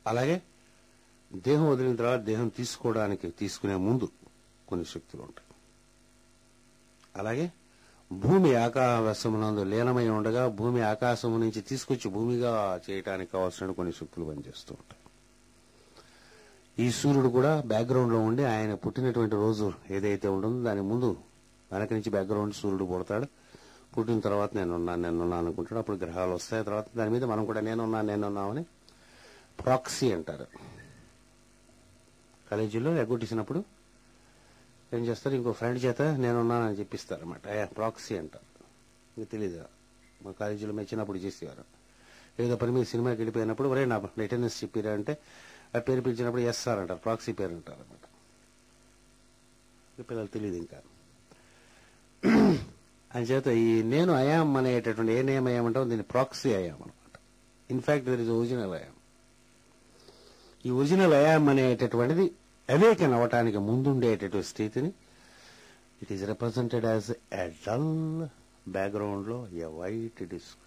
అలాగే దేహం వదిలిన తర్వాత దేహం తీసుకునే ముందు కొన్ని శక్తులు ఉంటాయి. అలాగే భూమి ఆకాశమునందు లీనమై ఉండగా భూమి ఆకాశము నుంచి తీసుకొచ్చి భూమిగా చేయడానికి కావాల్సిన కొన్ని శక్తులు పనిచేస్తూ ఉంటాయి. ఈ సూర్యుడు కూడా బ్యాక్గ్రౌండ్ లో ఉండి ఆయన పుట్టినటువంటి రోజు ఏదైతే ఉంటుందో దాని ముందు వెనక నుంచి బ్యాక్గ్రౌండ్ సూర్యుడు పుడతాడు. పుట్టిన తర్వాత నేనున్నాను అనుకుంటాడు. అప్పుడు గ్రహాలు వస్తాయి. తర్వాత దాని మీద మనం కూడా నేనున్నామని ప్రాక్సీ అంటారు. కాలేజీలో ఎగ్గొట్టేసినప్పుడు ఏం చేస్తారు, ఇంకో ఫ్రెండ్ చేత నేనున్నానని చెప్పిస్తారు అనమాట. ప్రాక్సీ అంటారు. ఇంకా తెలీదు, మా కాలేజీలో మెచ్చినప్పుడు చేసేవారు. ఏదో పని మీద సినిమాకి వెళ్ళిపోయినప్పుడు ఒరే నా అటెండెన్స్ చెప్పారా అంటే ఆ పేరు పిలిచినప్పుడు ఎస్ఆర్ అంటారు, ప్రాక్సీ పేరు అంటారు అనమాట. పిల్లలు తెలియదు ఇంకా. అని చేత ఈ నేను అయాం అనేటటువంటి ఏ నేమ్ అయ్యామంటాం దీన్ని ప్రాక్సీ అయాం అనమాట. In fact there is original I am. ఈ ఒరిజినల్ అయాం అనేటటువంటిది అవేకన్ అవటానికి ముందుండేటటువంటి స్థితిని it is represented as a dull background లో ఎ వైట్ డిస్క్.